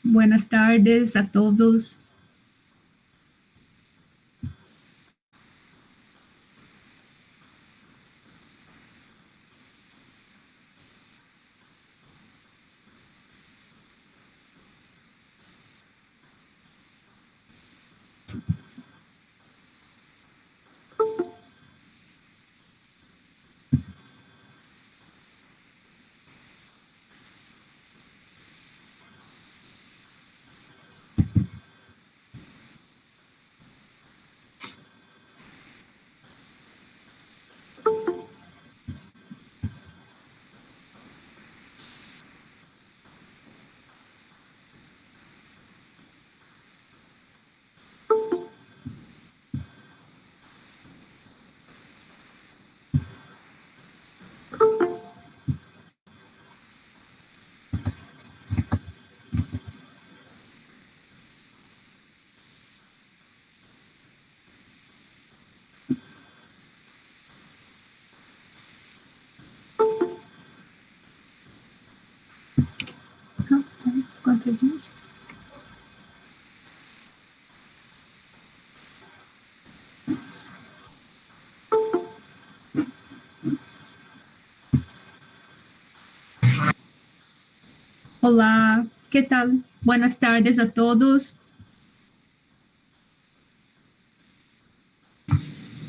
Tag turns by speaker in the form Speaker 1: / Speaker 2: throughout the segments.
Speaker 1: Buenas tardes a todos. Quanta gente? Olá, que tal? Buenas tardes a todos.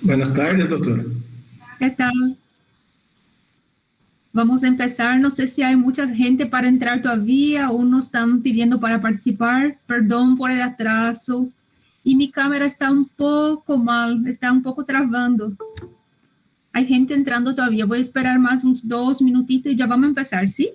Speaker 2: Buenas tardes, doutor.
Speaker 1: Que tal? Vamos a empezar. No sé si hay mucha gente para entrar todavía o nos están pidiendo para participar. Perdón por el atraso. Y mi cámara está un poco mal, está un poco travando. Hay gente entrando todavía. Voy a esperar más uns 2 minutitos y ya vamos a empezar, ¿sí?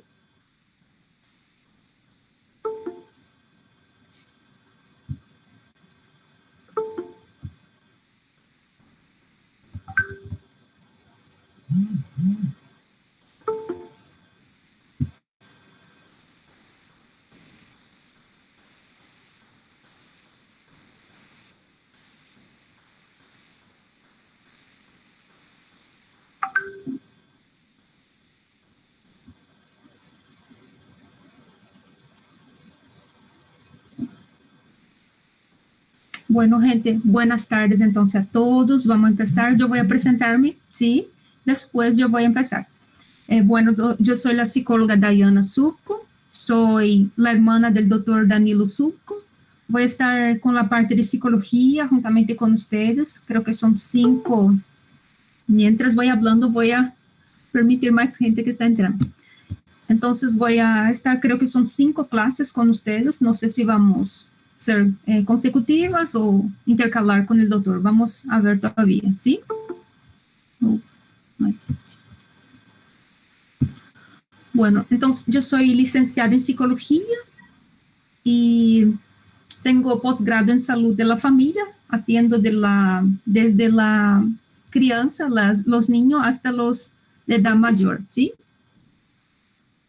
Speaker 1: Bueno, gente, buenas tardes entonces a todos. Vamos a empezar. Yo voy a presentarme, ¿sí? Después yo voy a empezar. Bueno, yo soy la psicóloga Dayana Surco, soy la hermana del doctor Danilo Surco. Voy a estar con la parte de psicología juntamente con ustedes. Creo que son 5. Mientras voy hablando, voy a permitir más gente que está entrando. Entonces voy a estar, creo que son 5 clases con ustedes. No sé si vamos a ser consecutivas o intercalar con el doctor. Vamos a ver todavía, ¿sí? Bueno, entonces yo soy licenciada en psicología y tengo posgrado en salud de la familia, atiendo desde la crianza, los niños hasta los de edad mayor, ¿sí?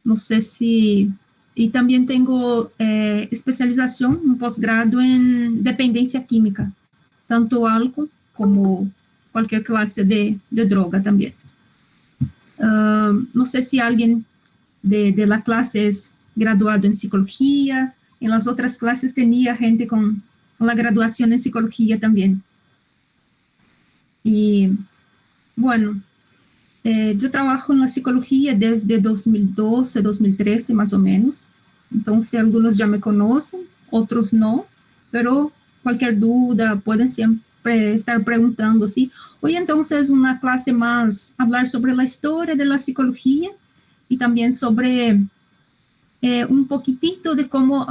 Speaker 1: No sé si... Y también tengo especialización, un posgrado en dependencia química, tanto álcool como cualquier clase de droga también. No sé si alguien de la clase es graduado en psicología. En las otras clases tenía gente con la graduación en psicología también. Y bueno, yo trabajo en la psicología desde 2012, 2013 más o menos. Entonces algunos ya me conocen, otros no, pero cualquier duda pueden siempre estar preguntando, ¿sí? Hoy entonces es una clase más hablar sobre la historia de la psicología y también sobre un poquitito de cómo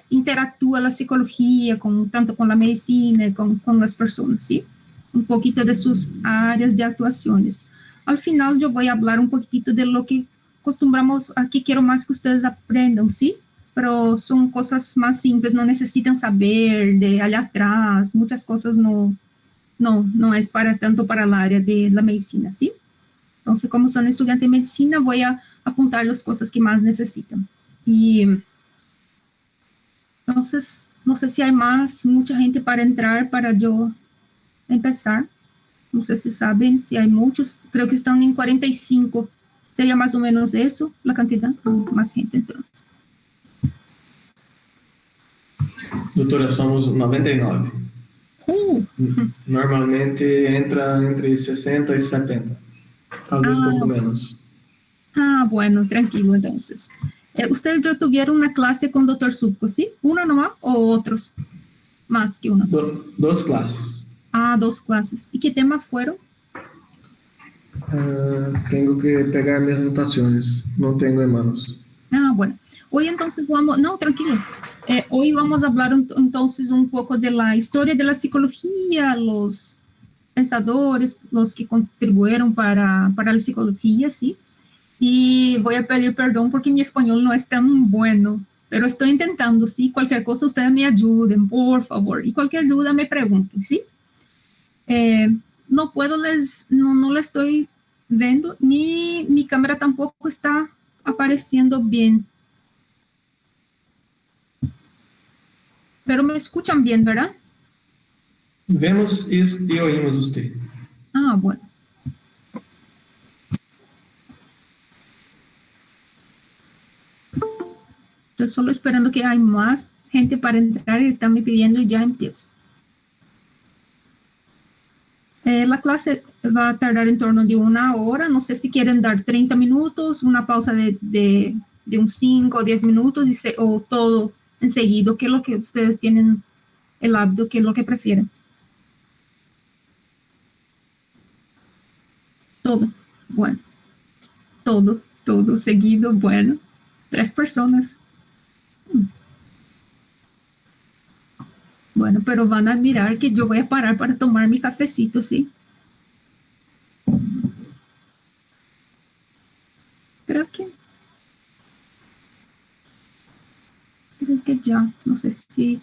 Speaker 1: interactúa la psicología tanto con la medicina, con las personas, ¿sí? Un poquito de sus áreas de actuaciones. Al final yo voy a hablar un poquitito de lo que acostumbramos, aquí quiero más que ustedes aprendan, ¿sí? Pero son cosas más simples, no necesitan saber de allá atrás, muchas cosas no es para tanto para el área de la medicina, ¿sí? Entonces, como son estudiantes de medicina, voy a apuntar las cosas que más necesitan. Y entonces, no sé si hay mucha gente para entrar para yo empezar. No sé si saben si hay muchos, creo que están en 45. Sería más o menos eso, la cantidad, más gente entrando.
Speaker 2: Doutora, somos 99.
Speaker 1: Uh,
Speaker 2: Normalmente entra entre 60 y 70. Tal vez poco
Speaker 1: ah,
Speaker 2: menos.
Speaker 1: bueno, tranquilo entonces. ¿Ustedes ya tuvieron una clase con doctor Succo, sí? ¿Uno nomás o otros? Más que uno.
Speaker 2: Dos clases.
Speaker 1: Ah, dos clases. ¿Y qué temas fueron?
Speaker 2: Tengo que pegar mis anotaciones. No tengo en manos.
Speaker 1: Ah, bueno. Hoy entonces vamos, no, tranquilo. Hoy vamos a hablar entonces un poco de la historia de la psicología, los pensadores, los que contribuyeron para la psicología, ¿sí? Y voy a pedir perdón porque mi español no es tan bueno, pero estoy intentando, ¿sí? Cualquier cosa ustedes me ayuden, por favor. Y cualquier duda me pregunten, ¿sí? No puedo no la estoy viendo, ni mi cámara tampoco está apareciendo bien. Pero me escuchan bien, ¿verdad?
Speaker 2: Vemos y oímos usted.
Speaker 1: Ah, bueno. Estoy solo esperando que hay más gente para entrar y están me pidiendo y ya empiezo. La clase va a tardar en torno de una hora. No sé si quieren dar 30 minutos, una pausa de un 5 o 10 minutos o todo enseguida. ¿Qué es lo que ustedes tienen el hábito? ¿Qué es lo que prefieren? Todo. Bueno, todo seguido. Bueno, 3 personas. Bueno, pero van a mirar que yo voy a parar para tomar mi cafecito, ¿sí? Creo que, creo que ya, no sé si...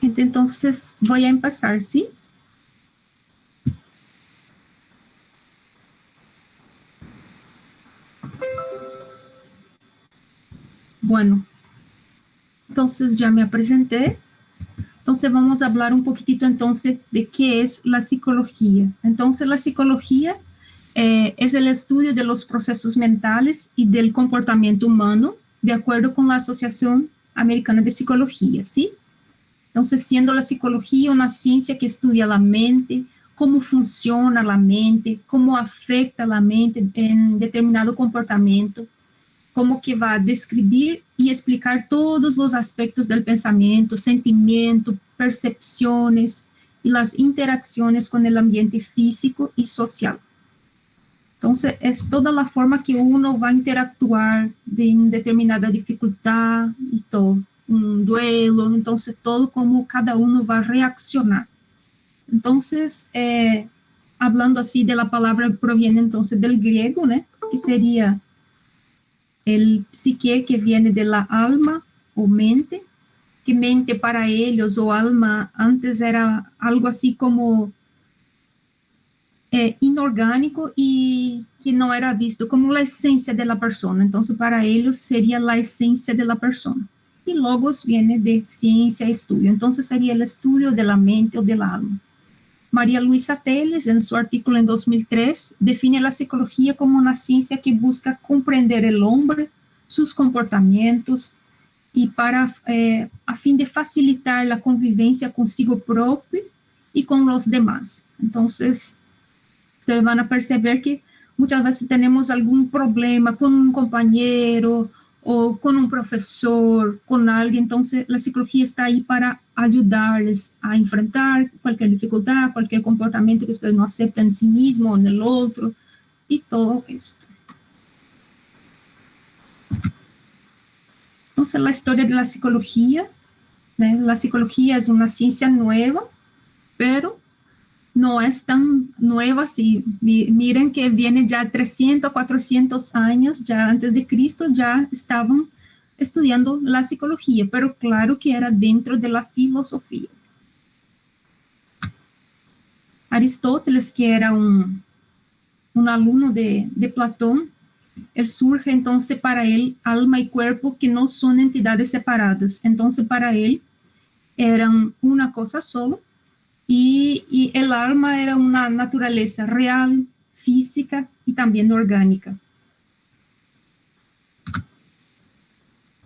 Speaker 1: Entonces voy a empezar, ¿sí? Bueno, entonces ya me presenté. Entonces vamos a hablar un poquitito entonces de qué es la psicología. Entonces la psicología es el estudio de los procesos mentales y del comportamiento humano de acuerdo con la Asociación Americana de Psicología, ¿sí? Entonces, siendo la psicología una ciencia que estudia la mente, cómo funciona la mente, cómo afecta la mente en determinado comportamiento, como que va a describir y explicar todos los aspectos del pensamiento, sentimiento, percepciones y las interacciones con el ambiente físico y social. Entonces, es toda la forma que uno va a interactuar en determinada dificultad y todo, un duelo, entonces todo como cada uno va a reaccionar. Entonces, hablando así de la palabra proviene entonces del griego, ¿no? Que sería el psique, que viene de la alma o mente, que mente para ellos o alma antes era algo así como inorgánico y que no era visto como la esencia de la persona. Entonces, para ellos sería la esencia de la persona. Y logos viene de ciencia, estudio. Entonces, sería el estudio de la mente o del alma. María Luisa Teles, en su artículo en 2003, define la psicología como una ciencia que busca comprender el hombre, sus comportamientos, y a fin de facilitar la convivencia consigo propio y con los demás. Entonces, ustedes van a perceber que muchas veces tenemos algún problema con un compañero o con un profesor, con alguien, entonces la psicología está ahí para ayudarles a enfrentar cualquier dificultad, cualquier comportamiento que ustedes no aceptan en sí mismo o en el otro, y todo eso. Entonces, la historia de la psicología, ¿no? La psicología es una ciencia nueva, pero no es tan nueva así. Miren que viene ya 300, 400 años, ya antes de Cristo, ya estaban estudiando la psicología, pero claro que era dentro de la filosofía. Aristóteles, que era un alumno de Platón, él surge entonces para él alma y cuerpo que no son entidades separadas. Entonces para él eran una cosa solo. Y el alma era una naturaleza real, física y también orgánica.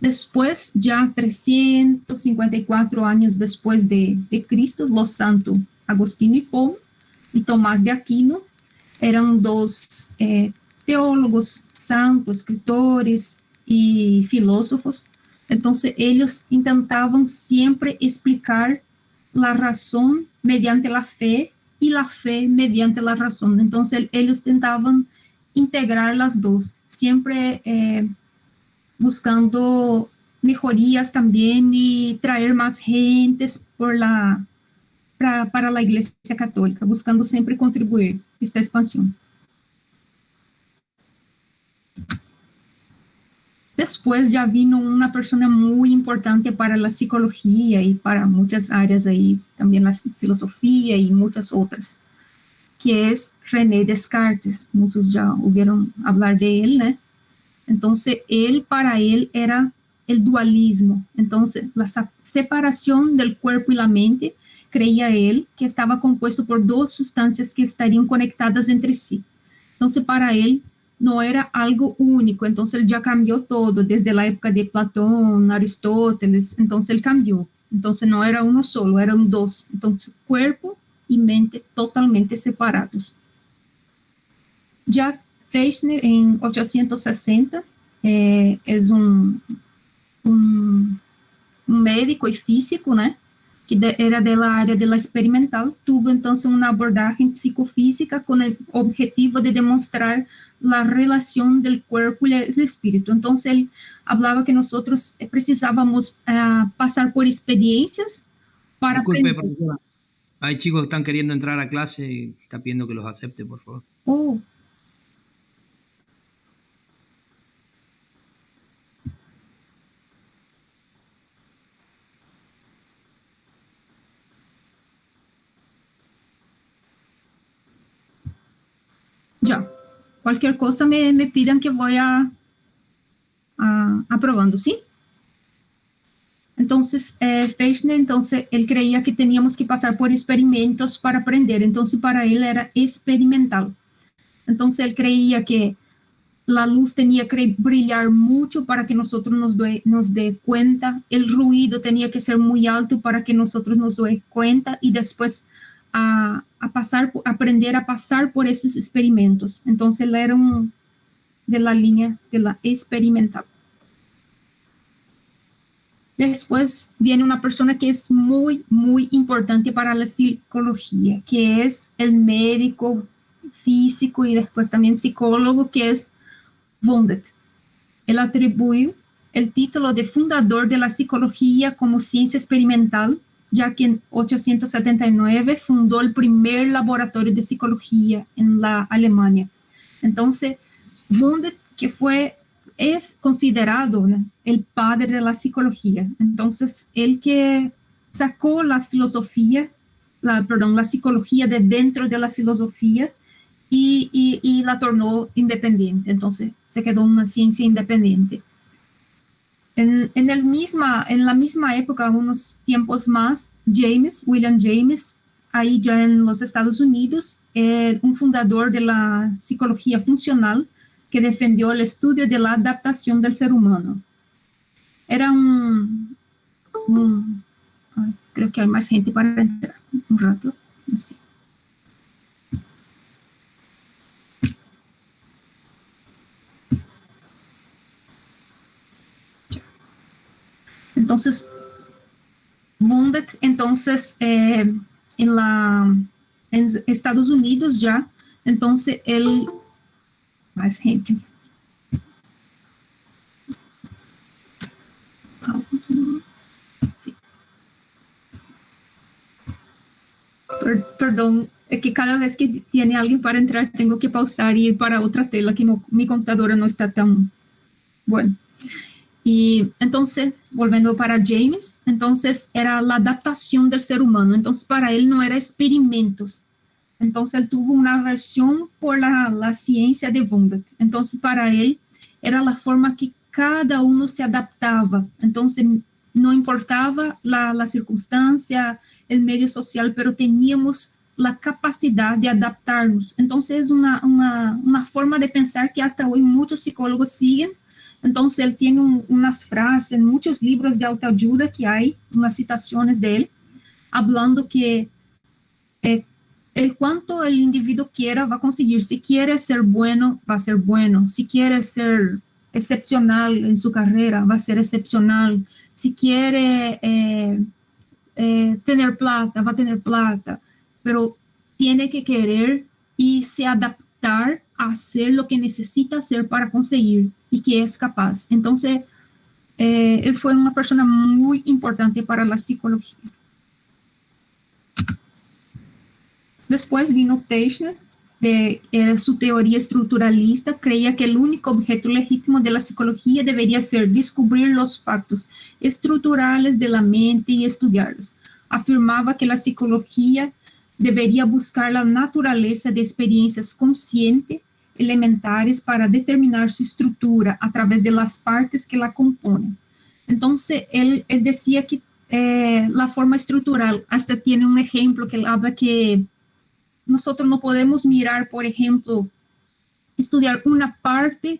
Speaker 1: Después, ya 354 años después de Cristo, los santos Agostino y Tomás de Aquino eran dos teólogos, santos, escritores y filósofos. Entonces, ellos intentaban siempre explicar la razón mediante la fe y la fe mediante la razón. Entonces, ellos intentaban integrar las dos, siempre buscando mejorías también y traer más gentes para la Iglesia Católica, buscando siempre contribuir a esta expansión. Después ya vino una persona muy importante para la psicología y para muchas áreas ahí, también la filosofía y muchas otras, que es René Descartes. Muchos ya oyeron hablar de él, ¿no? Entonces, para él era el dualismo. Entonces, la separación del cuerpo y la mente, creía él, que estaba compuesto por dos sustancias que estarían conectadas entre sí. Entonces, para él, no era algo único. Entonces, él ya cambió todo, desde la época de Platón, Aristóteles. Entonces, él cambió. Entonces, no era uno solo, eran dos. Entonces, cuerpo y mente totalmente separados. Ya Fechner, en 860, es un médico y físico, ¿no? Que era de la área de la experimental, tuvo entonces una abordaje psicofísica con el objetivo de demostrar la relación del cuerpo y el espíritu. Entonces, él hablaba que nosotros precisábamos pasar por experiencias para
Speaker 3: Disculpe,
Speaker 1: aprender.
Speaker 3: profesora. Hay chicos que están queriendo entrar a clase y está pidiendo que los acepte, por favor.
Speaker 1: Oh. Ya, cualquier cosa me pidan que voy aprobando, ¿sí? Entonces, Fechner, entonces, él creía que teníamos que pasar por experimentos para aprender. Entonces, para él era experimental. Entonces, él creía que la luz tenía que brillar mucho para que nosotros nos dé cuenta. El ruido tenía que ser muy alto para que nosotros nos dé cuenta y después aprender a pasar por esos experimentos. Entonces, él era de la línea de la experimental. Después viene una persona que es muy, muy importante para la psicología, que es el médico físico y después también psicólogo, que es Wundt. Él atribuyó el título de fundador de la psicología como ciencia experimental, ya que en 879 fundó el primer laboratorio de psicología en la Alemania. Entonces, Wundt, que es considerado, ¿no?, el padre de la psicología. Entonces, él que sacó la psicología de dentro de la filosofía y la tornó independiente. Entonces, se quedó una ciencia independiente. En la misma época, unos tiempos más, William James, ahí ya en los Estados Unidos, un fundador de la psicología funcional, que defendió el estudio de la adaptación del ser humano. Era creo que hay más gente para entrar un rato. Así. Entonces, Wundt, entonces, en Estados Unidos ya, entonces él, más gente. Sí. Perdón, es que cada vez que tiene alguien para entrar, tengo que pausar y ir para otra tela, que mi computadora no está tan bueno. Y entonces, volviendo para James, entonces era la adaptación del ser humano. Entonces, para él no era experimentos. Entonces, él tuvo una aversión por la ciencia de Wundt. Entonces, para él era la forma que cada uno se adaptaba. Entonces, no importaba la circunstancia, el medio social, pero teníamos la capacidad de adaptarnos. Entonces, es una forma de pensar que hasta hoy muchos psicólogos siguen, Entonces, él tiene unas frases en muchos libros de autoayuda que hay, unas citaciones de él, hablando que el cuanto el individuo quiera va a conseguir. Si quiere ser bueno, va a ser bueno. Si quiere ser excepcional en su carrera, va a ser excepcional. Si quiere tener plata, va a tener plata. Pero tiene que querer y se adaptar a hacer lo que necesita hacer para conseguir y que es capaz. Entonces, él fue una persona muy importante para la psicología. Después vino Teichner, de su teoría estructuralista, creía que el único objeto legítimo de la psicología debería ser descubrir los factos estructurales de la mente y estudiarlos. Afirmaba que la psicología debería buscar la naturaleza de experiencias conscientes elementares para determinar su estructura a través de las partes que la componen. Entonces, él decía que la forma estructural, hasta tiene un ejemplo que él habla que nosotros no podemos mirar, por ejemplo, estudiar una parte.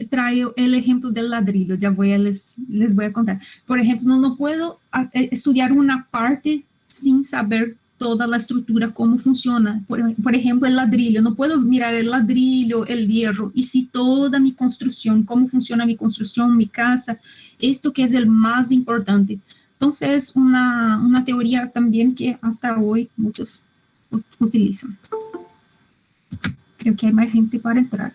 Speaker 1: Trae el ejemplo del ladrillo, ya les voy a contar. Por ejemplo, no puedo estudiar una parte sin saber toda la estructura, cómo funciona. Por ejemplo, el ladrillo, no puedo mirar el ladrillo, el hierro, y si toda mi construcción, cómo funciona mi construcción, mi casa, esto que es el más importante. Entonces, es una teoría también que hasta hoy muchos utilizan. Creo que hay más gente para entrar.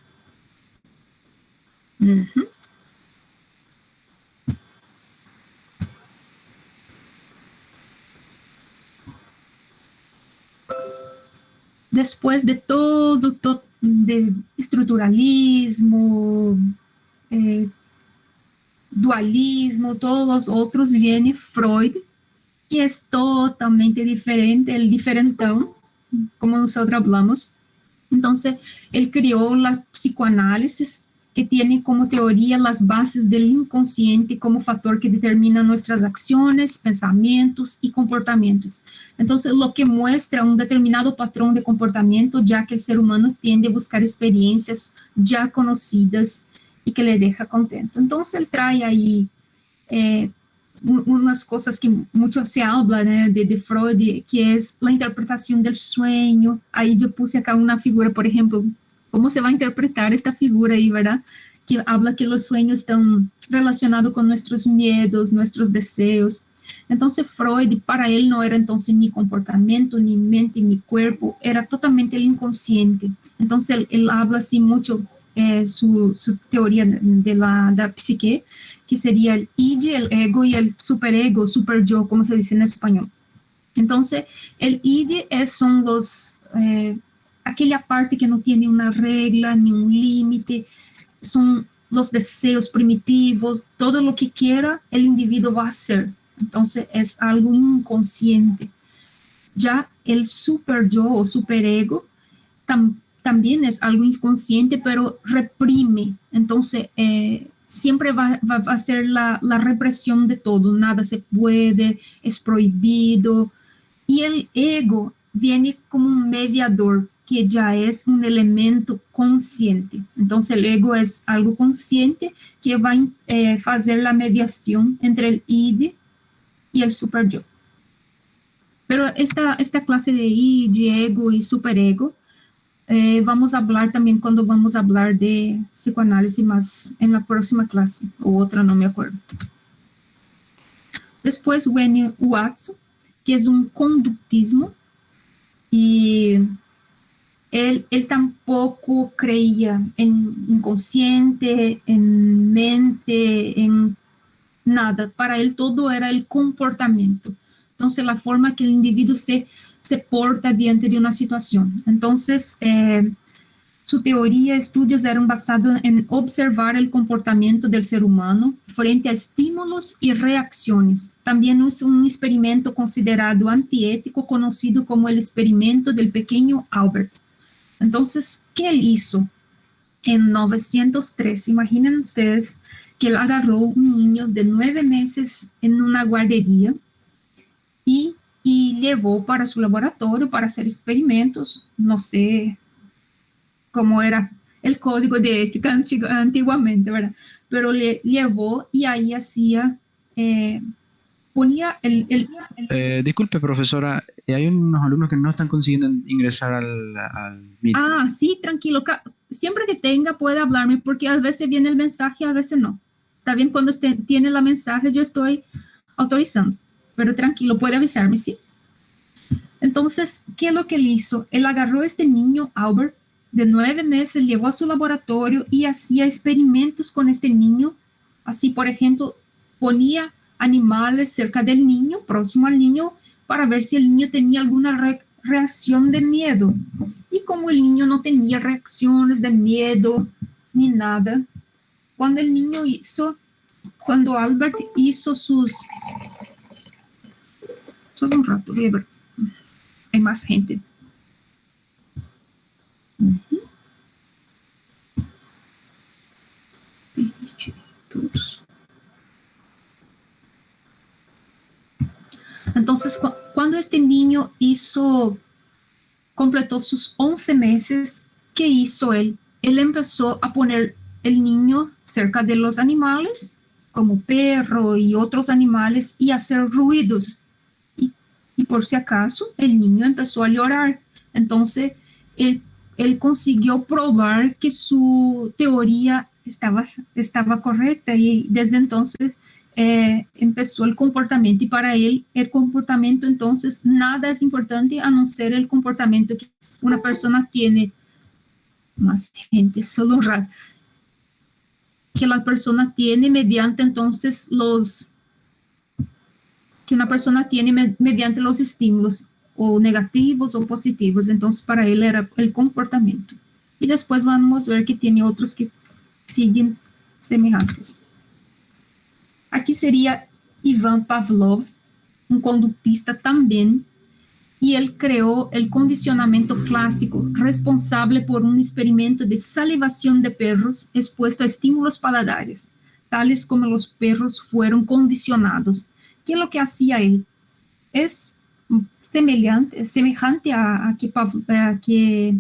Speaker 1: Después de todo de estructuralismo, dualismo, todos los otros, viene Freud, que es totalmente diferente, el diferentón, como nosotros hablamos. Entonces, él creó la psicoanálisis, que tiene como teoría las bases del inconsciente como factor que determina nuestras acciones, pensamientos y comportamientos. Entonces, lo que muestra un determinado patrón de comportamiento, ya que el ser humano tiende a buscar experiencias ya conocidas y que le deja contento. Entonces, él trae ahí unas cosas que mucho se habla, né, de Freud, que es la interpretación del sueño. Ahí yo puse acá una figura, por ejemplo, cómo se va a interpretar esta figura ahí, ¿verdad? Que habla que los sueños están relacionados con nuestros miedos, nuestros deseos. Entonces Freud, para él no era entonces ni comportamiento, ni mente, ni cuerpo, era totalmente el inconsciente. Entonces él habla así mucho su teoría de la psique, que sería el id, el ego y el superego, super yo, como se dice en español. Entonces el id son los... aquella parte que no tiene una regla ni un límite, son los deseos primitivos, todo lo que quiera el individuo va a hacer. Entonces es algo inconsciente. Ya el super yo o superego también es algo inconsciente, pero reprime. Entonces siempre va a ser la represión de todo, nada se puede, es prohibido. Y el ego viene como un mediador, que ya es un elemento consciente. Entonces el ego es algo consciente que va a hacer la mediación entre el id y el superyo. Pero esta clase de id, ego y superego, vamos a hablar también cuando vamos a hablar de psicoanálisis más en la próxima clase, o otra, no me acuerdo. Después viene Watson, que es un conductismo, y él tampoco creía en inconsciente, en mente, en nada. Para él todo era el comportamiento. Entonces, la forma que el individuo se porta diante de una situación. Entonces, su teoría, estudios eran basados en observar el comportamiento del ser humano frente a estímulos y reacciones. También es un experimento considerado antiético, conocido como el experimento del pequeño Albert. Entonces, ¿qué él hizo? En 1913, imaginen ustedes que él agarró un niño de 9 meses en una guardería y llevó para su laboratorio para hacer experimentos. No sé cómo era el código de ética antiguamente, ¿verdad? Pero le llevó y ahí hacía, ponía
Speaker 4: Disculpe, profesora, hay unos alumnos que no están consiguiendo ingresar al Meet.
Speaker 1: Ah, sí, tranquilo. Siempre que tenga puede hablarme porque a veces viene el mensaje, a veces no. Está bien, cuando tiene la mensaje yo estoy autorizando, pero tranquilo, puede avisarme, ¿sí? Entonces, ¿qué es lo que él hizo? Él agarró a este niño, Albert, de 9 meses, llevó a su laboratorio y hacía experimentos con este niño. Así, por ejemplo, ponía animales cerca del niño, próximo al niño, para ver si el niño tenía alguna reacción de miedo. Y como el niño no tenía reacciones de miedo ni nada, cuando Albert hizo sus... Solo un rato, voy a ver. Hay más gente. Entonces, cuando este niño completó sus 11 meses, ¿qué hizo él? Él empezó a poner el niño cerca de los animales, como perro y otros animales, y hacer ruidos. Y por si acaso, el niño empezó a llorar. Entonces, él consiguió probar que su teoría estaba correcta y desde entonces empezó el comportamiento. Y para él, el comportamiento, entonces, nada es importante a no ser el comportamiento que una persona tiene. Más gente, solo un rato. Que la persona tiene mediante, entonces, que una persona tiene mediante los estímulos, o negativos o positivos. Entonces, para él era el comportamiento. Y después vamos a ver que tiene otros que siguen semejantes. Aquí sería Ivan Pavlov, un conductista también, y él creó el condicionamiento clásico, responsable por un experimento de salivación de perros expuesto a estímulos paladares, tales como los perros fueron condicionados. ¿Qué es lo que hacía él? Es semejante a que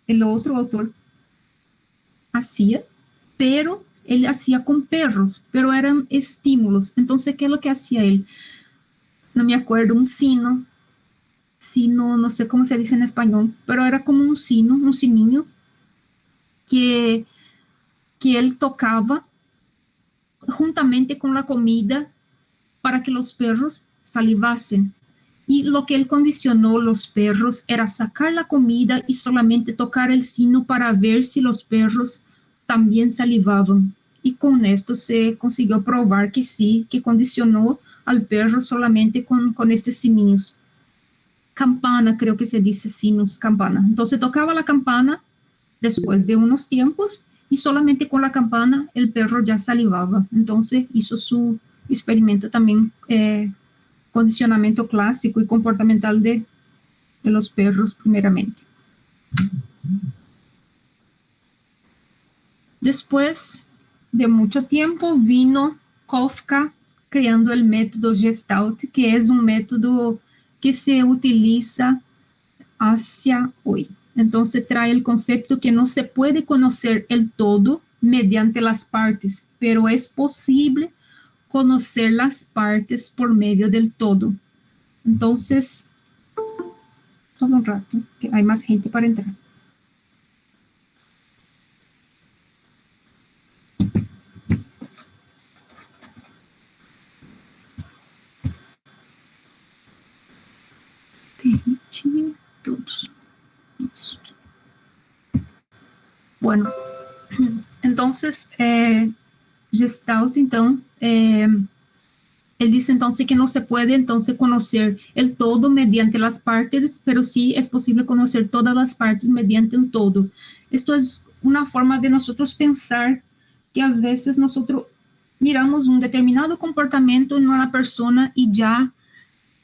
Speaker 1: el otro autor hacía, pero él hacía con perros, pero eran estímulos. Entonces, ¿qué es lo que hacía él? No me acuerdo, un sino, no sé cómo se dice en español, pero era como un sininho, que él tocaba juntamente con la comida para que los perros salivasen. Y lo que él condicionó los perros era sacar la comida y solamente tocar el sino para ver si los perros también salivaban. Y con esto se consiguió probar que sí, que condicionó al perro solamente con estos sininhos. Campana, creo que se dice sinos, campana. Entonces tocaba la campana después de unos tiempos y solamente con la campana el perro ya salivaba. Entonces hizo su experimento también, condicionamiento clásico y comportamental de los perros primeramente. Después de mucho tiempo vino Kafka creando el método Gestalt, que es un método que se utiliza hacia hoy. Entonces trae el concepto que no se puede conocer el todo mediante las partes, pero es posible conocer las partes por medio del todo. Entonces, solo un rato, que hay más gente para entrar. Permitir todos. Bueno, entonces, Gestalt, então, él dice entonces que no se puede entonces conocer el todo mediante las partes, pero sí es posible conocer todas las partes mediante un todo. Esto es una forma de nosotros pensar que a veces nosotros miramos un determinado comportamiento en una persona y ya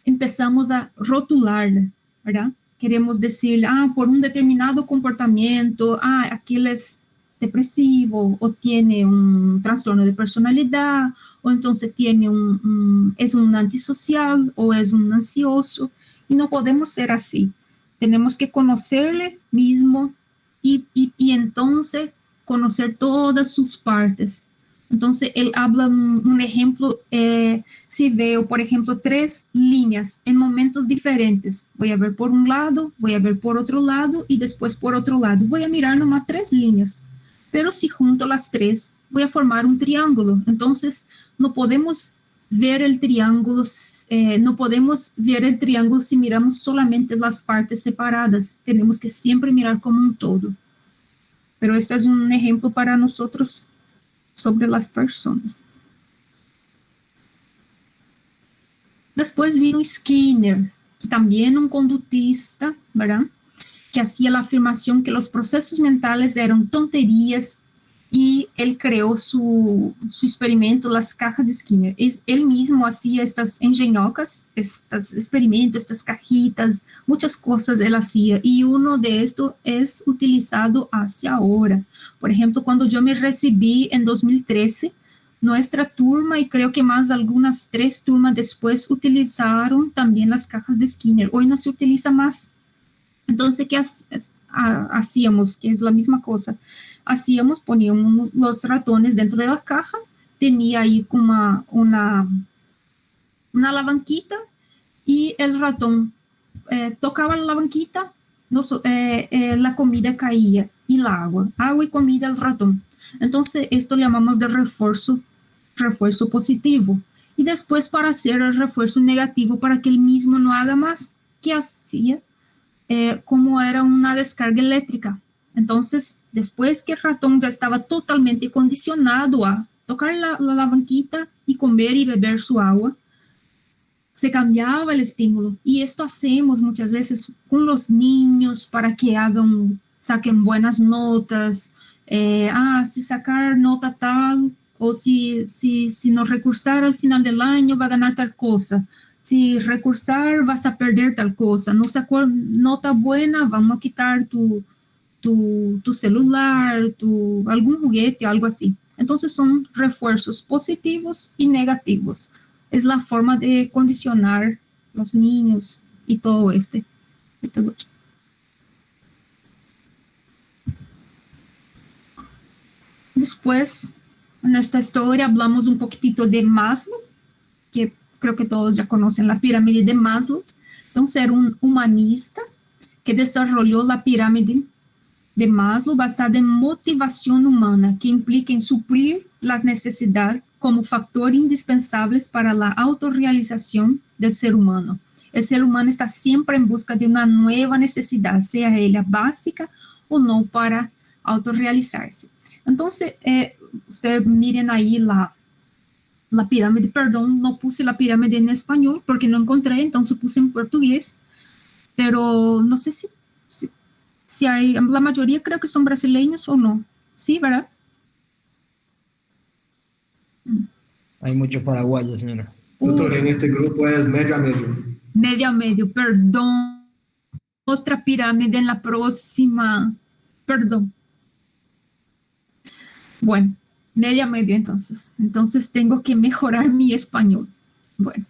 Speaker 1: empezamos a rotularla, ¿verdad? Queremos decir, por un determinado comportamiento, aquel es depresivo, o tiene un trastorno de personalidad, o entonces tiene es un antisocial, o es un ansioso, y no podemos ser así. Tenemos que conocerle mismo y entonces conocer todas sus partes. Entonces, él habla un ejemplo, si veo, por ejemplo, 3 líneas en momentos diferentes, voy a ver por un lado, voy a ver por otro lado y después por otro lado. Voy a mirar nomás 3 líneas, pero si junto las 3, voy a formar un triángulo. Entonces, no podemos ver el triángulo, no podemos ver el triángulo si miramos solamente las partes separadas. Tenemos que siempre mirar como un todo. Pero este es un ejemplo para nosotros sobre las personas. Después vino Skinner, también un conductista, ¿verdad? Que hacía la afirmación que los procesos mentales eran tonterías y él creó su experimento, las cajas de Skinner. Él mismo hacía estas engenhocas, estos experimentos, estas cajitas, muchas cosas él hacía, y uno de estos es utilizado hacia ahora. Por ejemplo, cuando yo me recibí en 2013, nuestra turma, y creo que más algunas 3 turmas después, utilizaron también las cajas de Skinner. Hoy no se utiliza más. Entonces, ¿qué hacíamos? Que es la misma cosa. Hacíamos, poníamos los ratones dentro de la caja, tenía ahí una alavanquita, y el ratón tocaba la alavanquita, la comida caía, y la agua y comida al ratón. Entonces, esto llamamos de refuerzo positivo. Y después, para hacer el refuerzo negativo, para que el mismo no haga más, ¿qué hacía? Como era una descarga eléctrica. Entonces, después que el ratón ya estaba totalmente condicionado a tocar la alavanquita y comer y beber su agua, se cambiaba el estímulo. Y esto hacemos muchas veces con los niños para que saquen buenas notas. Si sacar nota tal, o si no recursar al final del año va a ganar tal cosa. Si recursar vas a perder tal cosa. No sacó nota buena, vamos a quitar tu celular, algún juguete, algo así. Entonces son refuerzos positivos y negativos. Es la forma de condicionar los niños y todo este. Después, en esta historia hablamos un poquitito de Maslow, que creo que todos ya conocen la pirámide de Maslow. Entonces era un humanista que desarrolló la pirámide de Maslow basada en motivación humana, que implica en suplir las necesidades como factor indispensable para la autorrealización del ser humano. El ser humano está siempre en busca de una nueva necesidad, sea ella básica o no, para autorrealizarse. Entonces, ustedes miren ahí la pirámide, perdón, no puse la pirámide en español porque no encontré, entonces puse en portugués, pero no sé si hay, la mayoría creo que son brasileños o no, ¿sí, verdad?
Speaker 5: Hay muchos paraguayos, señora.
Speaker 2: Doctor, en este grupo es medio a medio.
Speaker 1: Medio a medio, perdón. Otra pirámide en la próxima. Perdón. Bueno, medio a medio entonces. Entonces tengo que mejorar mi español. Bueno.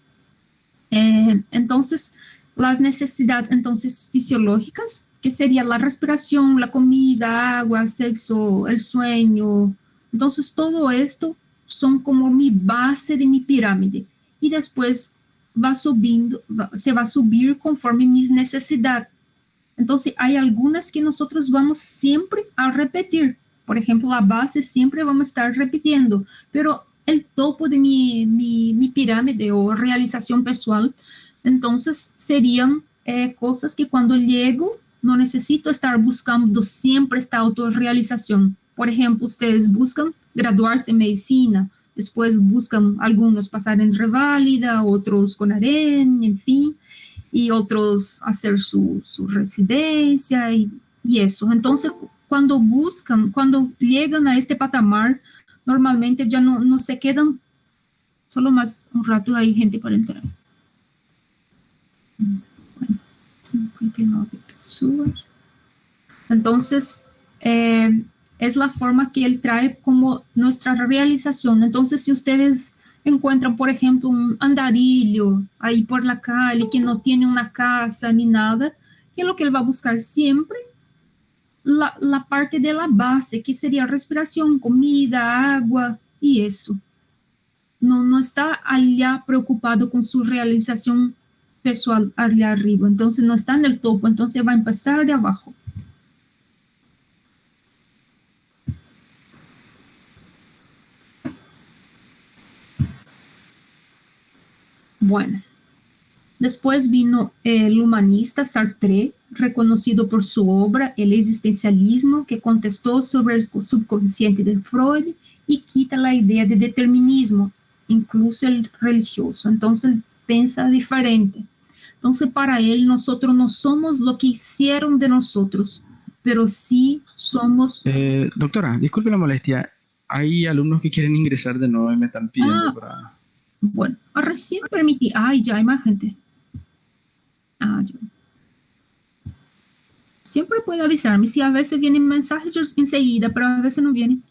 Speaker 1: Entonces, las necesidades entonces fisiológicas, que sería la respiración, la comida, agua, sexo, el sueño. Entonces, todo esto son como mi base de mi pirámide. Y después se va a subir conforme mis necesidades. Entonces, hay algunas que nosotros vamos siempre a repetir. Por ejemplo, la base siempre vamos a estar repitiendo, pero el topo de mi pirámide o realización pessoal, entonces serían cosas que cuando llego no necesito estar buscando siempre esta autorrealización. Por ejemplo, ustedes buscan graduarse en medicina, después buscan algunos pasar en reválida, otros con AREN, en fin, y otros hacer su residencia y eso. Entonces, cuando llegan a este patamar, normalmente ya no se quedan, solo más un rato hay gente para entrar. Bueno, 59 personas. Entonces, es la forma que él trae como nuestra realización. Entonces, si ustedes encuentran, por ejemplo, un andarillo ahí por la calle que no tiene una casa ni nada, ¿qué es lo que él va a buscar siempre? la parte de la base, que sería respiración, comida, agua y eso. No está allá preocupado con su realización pessoal allá arriba, entonces no está en el topo, entonces va a empezar de abajo. Bueno, después vino el humanista Sartre, reconocido por su obra El existencialismo, que contestó sobre el subconsciente de Freud y quita la idea de determinismo, incluso el religioso. Entonces piensa diferente. Entonces para él nosotros no somos lo que hicieron de nosotros, pero sí somos...
Speaker 4: Doctora, disculpe la molestia. Hay alumnos que quieren ingresar de nuevo y me están pidiendo para...
Speaker 1: Bueno, recién permití... Ay, ya hay más gente. Ya. Siempre puede avisarme si a veces vienen mensajes yo enseguida, pero a veces no vienen.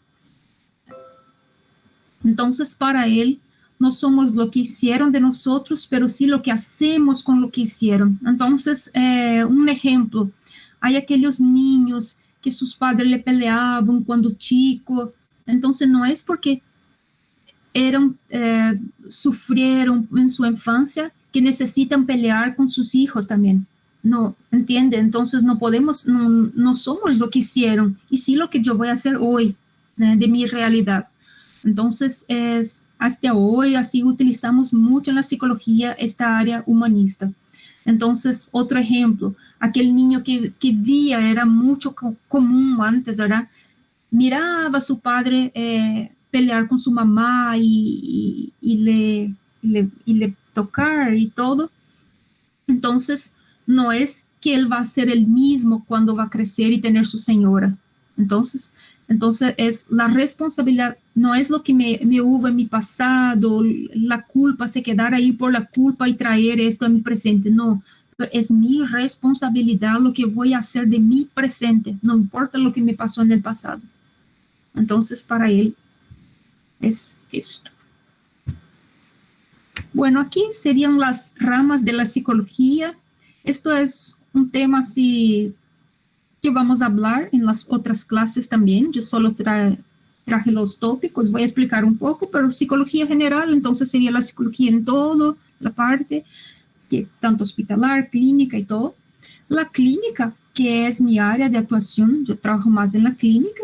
Speaker 1: Entonces, para él, no somos lo que hicieron de nosotros, pero sí lo que hacemos con lo que hicieron. Entonces, un ejemplo, hay aquellos niños que sus padres le peleaban cuando chico, entonces no es porque sufrieron en su infancia que necesitan pelear con sus hijos también. No, ¿entiende? Entonces no podemos, no somos lo que hicieron, y sí lo que yo voy a hacer hoy, de mi realidad. Entonces, hasta hoy, así utilizamos mucho en la psicología esta área humanista. Entonces, otro ejemplo, aquel niño que vía, era mucho común antes, ¿verdad? Miraba a su padre pelear con su mamá y le tocar y todo. Entonces, no es que él va a ser el mismo cuando va a crecer y tener su señora. Entonces es la responsabilidad, no es lo que me hubo en mi pasado, la culpa, se quedar ahí por la culpa y traer esto a mi presente, no, pero es mi responsabilidad lo que voy a hacer de mi presente, no importa lo que me pasó en el pasado. Entonces para él es esto. Bueno, aquí serían las ramas de la psicología. Esto es un tema así que vamos a hablar en las otras clases también. Yo solo traje los tópicos, voy a explicar un poco, pero psicología general, entonces sería la psicología en todo, la parte, que tanto hospitalar, clínica y todo. La clínica, que es mi área de actuación, yo trabajo más en la clínica,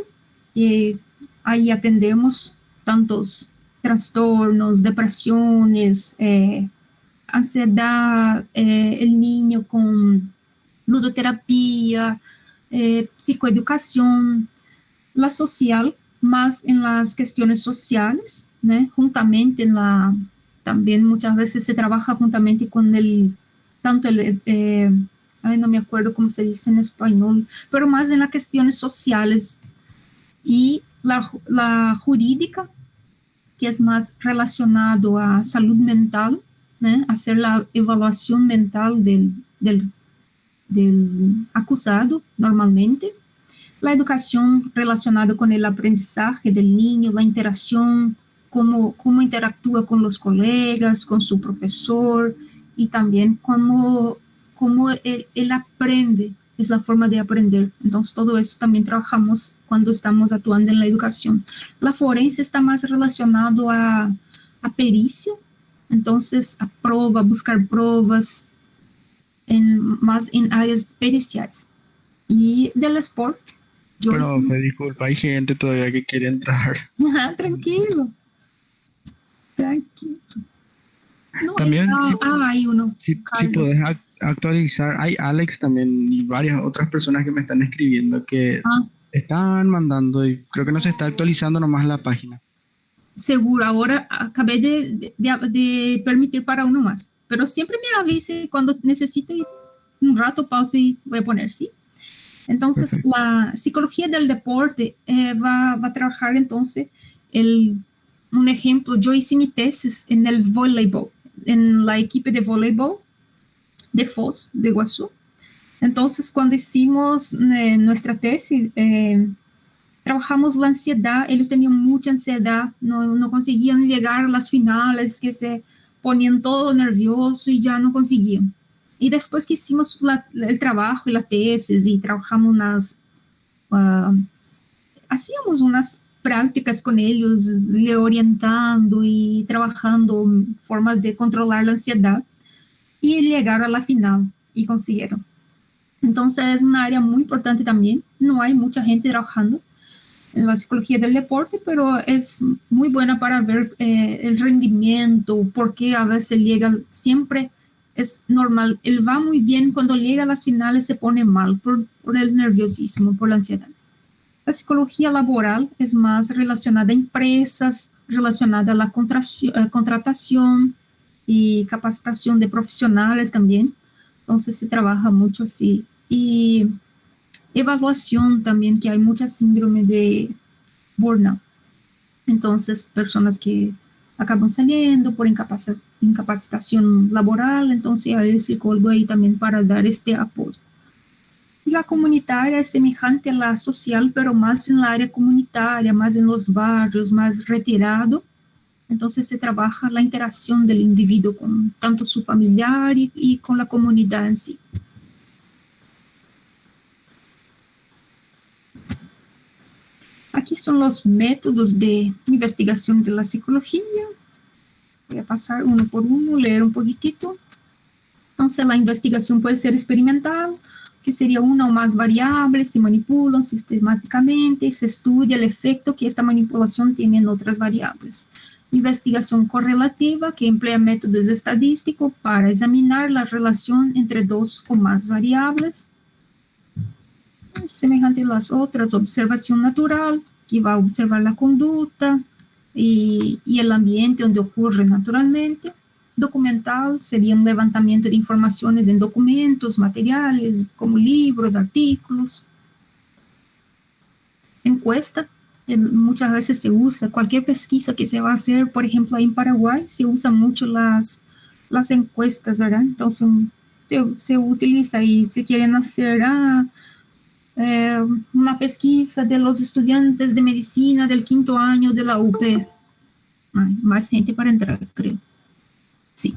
Speaker 1: y ahí atendemos tantos trastornos, depresiones, ansiedad, el niño con ludoterapia, psicoeducación, la social, más en las cuestiones sociales, ¿no? Juntamente también muchas veces se trabaja juntamente con no me acuerdo cómo se dice en español, pero más en las cuestiones sociales, y la jurídica, que es más relacionado a salud mental, ¿no? Hacer la evaluación mental del acusado normalmente, la educación relacionada con el aprendizaje del niño, la interacción, cómo interactúa con los colegas, con su profesor, y también cómo él aprende, es la forma de aprender. Entonces todo eso también trabajamos cuando estamos actuando en la educación. La forense está más relacionado a pericia, entonces a prueba, buscar pruebas, más en áreas periciales. Y del sport,
Speaker 4: disculpa, hay gente todavía que quiere entrar.
Speaker 1: Tranquilo. No,
Speaker 4: también,
Speaker 1: hay uno.
Speaker 4: Si podés actualizar, hay Alex también y varias otras personas que me están escribiendo que están mandando, y creo que no se está actualizando nomás la página.
Speaker 1: Seguro, ahora acabé de permitir para uno más, pero siempre me avise cuando necesite, un rato pausa y voy a poner, ¿sí? Entonces, perfecto. La psicología del deporte va a trabajar entonces un ejemplo. Yo hice mi tesis en el voleibol, en la equipe de voleibol de Foz, de Iguazú. Entonces, cuando hicimos nuestra tesis, trabajamos la ansiedad. Ellos tenían mucha ansiedad, no conseguían llegar a las finales, que se ponían todo nervioso y ya no conseguían. Y después que hicimos el trabajo y la tesis y trabajamos hacíamos unas prácticas con ellos, le orientando y trabajando formas de controlar la ansiedad, y llegaron a la final y consiguieron. Entonces es una área muy importante también, no hay mucha gente trabajando en la psicología del deporte, pero es muy buena para ver el rendimiento, porque a veces llega, siempre es normal, él va muy bien, cuando llega a las finales se pone mal por el nerviosismo, por la ansiedad. La psicología laboral es más relacionada a empresas, relacionada a la contratación y capacitación de profesionales también, entonces se trabaja mucho así. Y evaluación también, que hay mucha síndrome de burnout. Entonces, personas que acaban saliendo por incapacitación laboral, entonces hay el psicólogo ahí también para dar este apoyo. Y la comunitaria es semejante a la social, pero más en la área comunitaria, más en los barrios, más retirado. Entonces se trabaja la interacción del individuo con tanto su familiar y con la comunidad en sí. Aquí son los métodos de investigación de la psicología. Voy a pasar uno por uno, leer un poquitito. Entonces, la investigación puede ser experimental, que sería una o más variables, se manipulan sistemáticamente y se estudia el efecto que esta manipulación tiene en otras variables. Investigación correlativa, que emplea métodos estadísticos para examinar la relación entre dos o más variables. Semejante a las otras, observación natural, que va a observar la conducta y el ambiente donde ocurre naturalmente. Documental sería un levantamiento de informaciones en documentos, materiales, como libros, artículos. Encuesta, muchas veces se usa, cualquier pesquisa que se va a hacer, por ejemplo, ahí en Paraguay, se usan mucho las encuestas, ¿verdad? Entonces, se utiliza y se quieren hacer una pesquisa de los estudiantes de medicina del 5º año de la UP. Hay más gente para entrar, creo. Sí.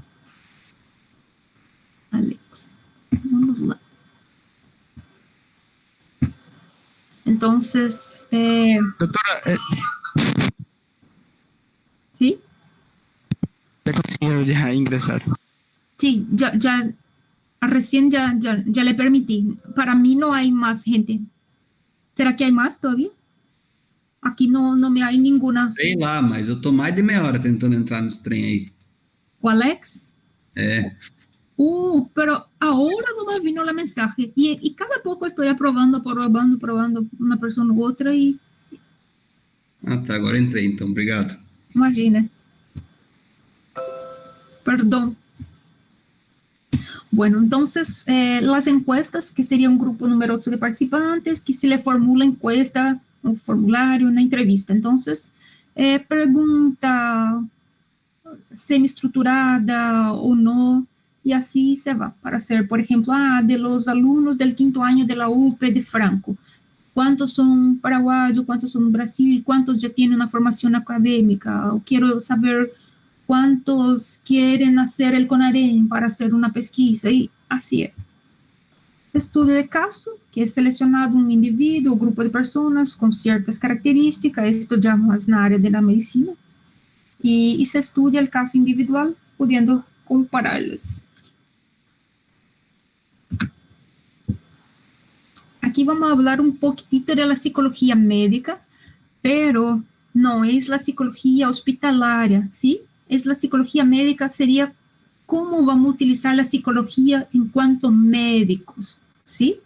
Speaker 1: Alex. Vamos lá. Entonces,
Speaker 4: Doctora,
Speaker 1: ¿sí?
Speaker 4: ya consiguieron ya ingresar.
Speaker 1: Sí, recién ya le permití. Para mí no hay más gente. ¿Será que hay más todavía? Aqui não me há nenhuma.
Speaker 6: Sei lá, mas eu tô mais de meia hora tentando entrar nesse trem aí.
Speaker 1: O Alex?
Speaker 6: É.
Speaker 1: Pero ahora no me vino la mensaje. Y cada poco estoy probando uma pessoa ou outra e...
Speaker 6: Ah, tá, agora entrei então, obrigado.
Speaker 1: Imagina. Perdón. Bueno, entonces, las encuestas, que sería un grupo numeroso de participantes, que se le formula encuesta, un formulario, una entrevista. Entonces, pregunta semi-estruturada o no, y así se va, para hacer, por ejemplo, de los alumnos del 5º año de la UP de Franco, ¿cuántos son paraguayos? ¿Cuántos son Brasil? ¿Cuántos ya tienen una formación académica? O quiero saber cuántos quieren hacer el CONAREM para hacer una pesquisa, y así es. Estudio de caso, que es seleccionado un individuo o grupo de personas con ciertas características, esto ya más en la área de la medicina, y se estudia el caso individual, pudiendo compararlos. Aquí vamos a hablar un poquitito de la psicología médica, pero no es la psicología hospitalaria, ¿sí? Es la psicología médica, sería cómo vamos a utilizar la psicología en cuanto médicos, ¿sí?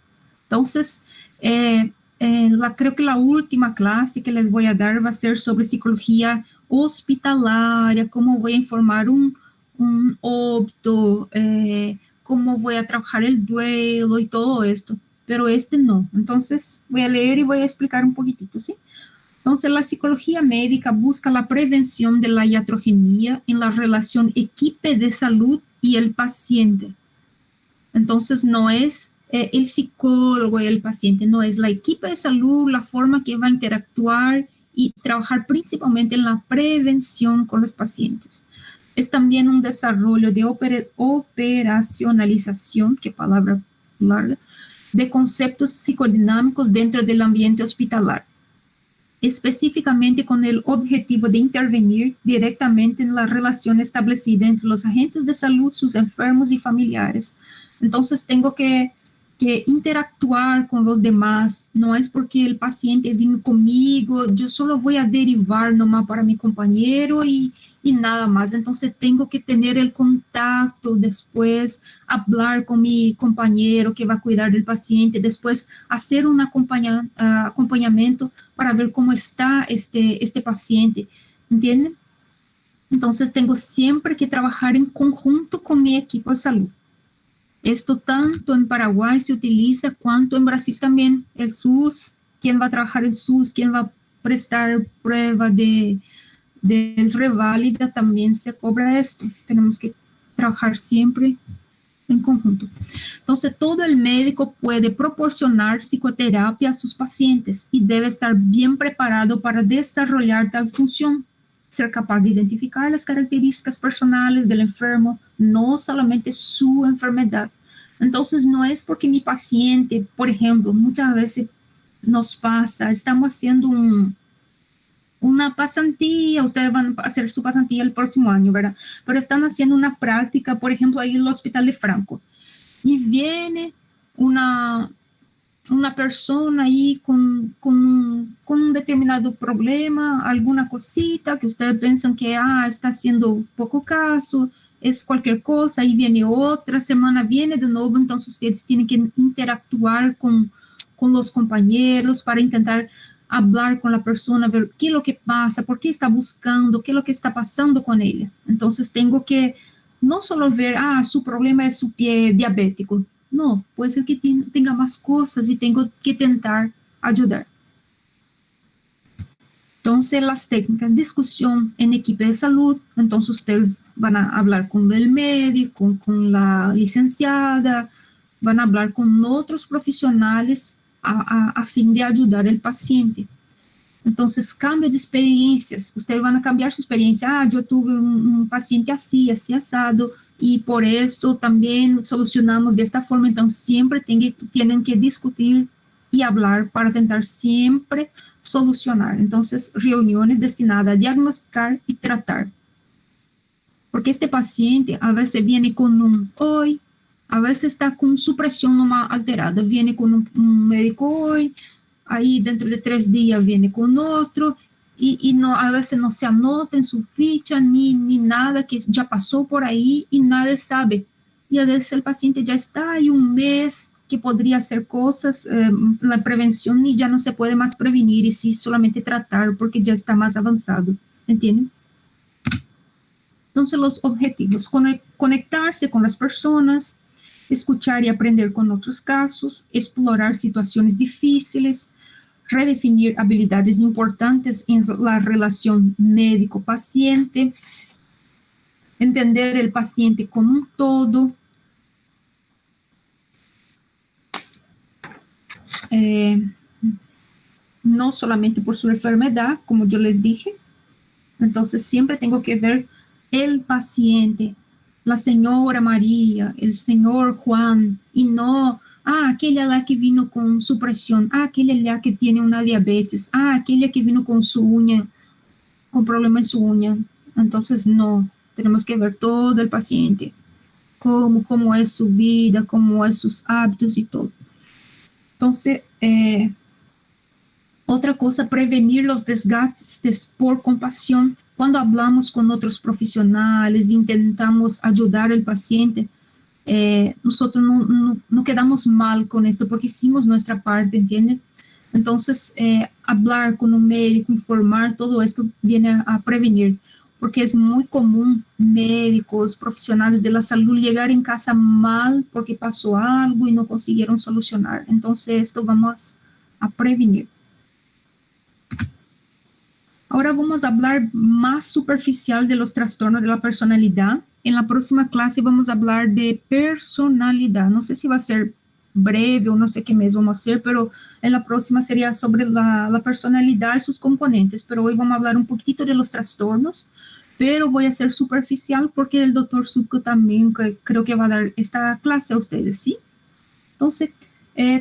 Speaker 1: Entonces, creo que la última clase que les voy a dar va a ser sobre psicología hospitalaria, cómo voy a informar un óbito, cómo voy a trabajar el duelo y todo esto, pero no. Entonces, voy a leer y voy a explicar un poquitito, ¿sí? Entonces, la psicología médica busca la prevención de la iatrogenia en la relación equipo de salud y el paciente. Entonces, no es el psicólogo y el paciente, no, es la equipo de salud, la forma que va a interactuar y trabajar principalmente en la prevención con los pacientes. Es también un desarrollo de operacionalización, qué palabra larga, de conceptos psicodinámicos dentro del ambiente hospitalar, específicamente con el objetivo de intervenir directamente en la relación establecida entre los agentes de salud, sus enfermos y familiares. Entonces tengo que interactuar con los demás, no es porque el paciente vino conmigo, yo solo voy a derivar nomás para mi compañero y nada más. Entonces tengo que tener el contacto, después hablar con mi compañero que va a cuidar del paciente, después hacer un acompañamiento para ver cómo está este paciente, ¿entienden? Entonces tengo siempre que trabajar en conjunto con mi equipo de salud. Esto tanto en Paraguay se utiliza cuanto en Brasil también. El SUS, ¿quién va a trabajar el SUS? ¿Quién va a prestar prueba de reválida? También se cobra esto. Tenemos que trabajar siempre en conjunto. Entonces, todo el médico puede proporcionar psicoterapia a sus pacientes y debe estar bien preparado para desarrollar tal función. Ser capaz de identificar las características personales del enfermo, no solamente su enfermedad. Entonces, no es porque mi paciente, por ejemplo, muchas veces nos pasa, estamos haciendo una pasantía, ustedes van a hacer su pasantía el próximo año, ¿verdad? Pero están haciendo una práctica, por ejemplo, ahí en el Hospital de Franco, y viene una persona ahí con un determinado problema, alguna cosita que ustedes piensan que está haciendo poco caso, es cualquier cosa, y viene otra semana, viene de nuevo, entonces ustedes tienen que interactuar con los compañeros para intentar hablar con la persona, ver qué es lo que pasa, por qué está buscando, qué es lo que está pasando con ella. Entonces tengo que no solo ver, su problema es su pie diabético. No, puede ser que tenga más cosas y tengo que tentar ayudar. Entonces, las técnicas, discusión en equipo de salud, entonces ustedes van a hablar con el médico, con la licenciada, van a hablar con otros profesionales a fin de ayudar al paciente. Entonces, cambio de experiencias, ustedes van a cambiar su experiencia. Yo tuve un paciente así asado, y por eso también solucionamos de esta forma. Entonces, siempre tienen que discutir y hablar para tentar siempre solucionar. Entonces, reuniones destinadas a diagnosticar y tratar. Porque este paciente a veces viene con un hoy, a veces está con su presión nomás alterada, viene con un médico hoy, ahí dentro de 3 días viene con otro, y no, a veces no se anota en su ficha ni nada, que ya pasó por ahí y nadie sabe. Y a veces el paciente ya está ahí un mes que podría hacer cosas, la prevención, y ya no se puede más prevenir y sí solamente tratar porque ya está más avanzado, ¿entienden? Entonces los objetivos, conectarse con las personas, escuchar y aprender con otros casos, explorar situaciones difíciles, redefinir habilidades importantes en la relación médico-paciente, entender el paciente como un todo, no solamente por su enfermedad, como yo les dije. Entonces siempre tengo que ver el paciente, la señora María, el señor Juan, y no, aquella lá que vino con su presión, aquella lá que tiene una diabetes, aquella que vino con su uña, con problema en su uña. Entonces no, tenemos que ver todo el paciente, cómo es su vida, cómo es sus hábitos y todo. Entonces, otra cosa, prevenir los desgastes por compasión. Cuando hablamos con otros profesionales, intentamos ayudar al paciente, nosotros no quedamos mal con esto porque hicimos nuestra parte, ¿entienden? Entonces, hablar con un médico, informar, todo esto viene a prevenir, porque es muy común médicos, profesionales de la salud llegar en casa mal porque pasó algo y no consiguieron solucionar. Entonces, esto vamos a prevenir. Ahora vamos a hablar más superficial de los trastornos de la personalidad. En la próxima clase vamos a hablar de personalidad. No sé si va a ser breve o no sé qué mes vamos a hacer, pero en la próxima sería sobre la personalidad y sus componentes. Pero hoy vamos a hablar un poquito de los trastornos, pero voy a ser superficial porque el doctor Suco también creo que va a dar esta clase a ustedes, ¿sí? Entonces,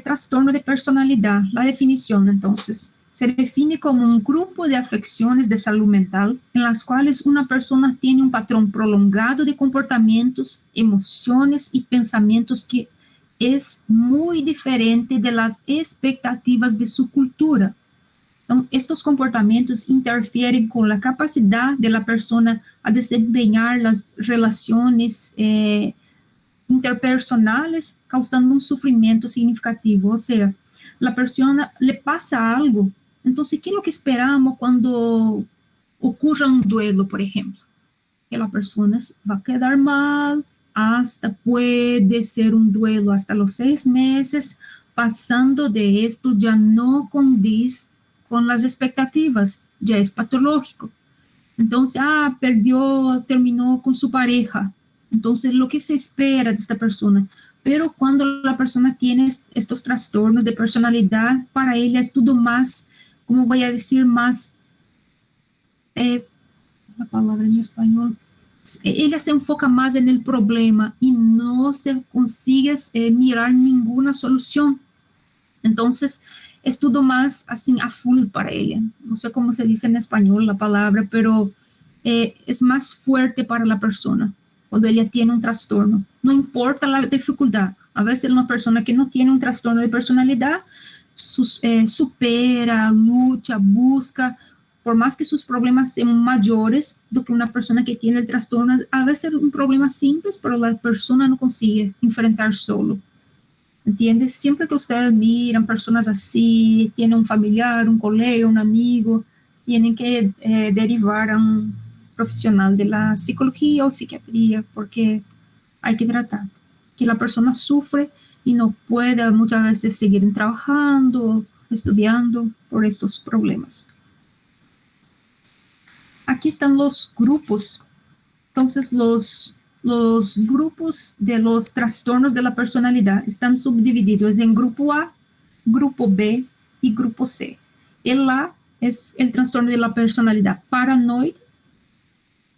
Speaker 1: trastorno de personalidad. La definición, entonces, se define como un grupo de afecciones de salud mental en las cuales una persona tiene un patrón prolongado de comportamientos, emociones y pensamientos que es muy diferente de las expectativas de su cultura. Entonces, estos comportamientos interfieren con la capacidad de la persona a desempeñar las relaciones interpersonales, causando un sufrimiento significativo. O sea, la persona le pasa algo. Entonces, ¿qué es lo que esperamos cuando ocurra un duelo, por ejemplo? Que la persona va a quedar mal, hasta puede ser un duelo hasta los 6 meses, pasando de esto ya no condice con las expectativas, ya es patológico. Entonces, terminó con su pareja. Entonces, lo que se espera de esta persona. Pero cuando la persona tiene estos trastornos de personalidad, para ella es todo más, como voy a decir, más, la palabra en español, ella se enfoca más en el problema y no se consigue mirar ninguna solución. Entonces, es todo más así a full para ella. No sé cómo se dice en español la palabra, pero es más fuerte para la persona cuando ella tiene un trastorno. No importa la dificultad. A veces una persona que no tiene un trastorno de personalidad supera, lucha, busca, por más que sus problemas sean mayores do que una persona que tiene el trastorno. A veces un problema simple, pero la persona no consigue enfrentar solo. ¿Entiendes? Siempre que ustedes miran personas así, tienen un familiar, un colega, un amigo, tienen que derivar a un profesional de la psicología o psiquiatría, porque hay que tratar. Que la persona sufre y no puede muchas veces seguir trabajando, estudiando por estos problemas. Aquí están los grupos. Entonces, los grupos de los trastornos de la personalidad están subdivididos en grupo A, grupo B y grupo C. El A es el trastorno de la personalidad paranoide,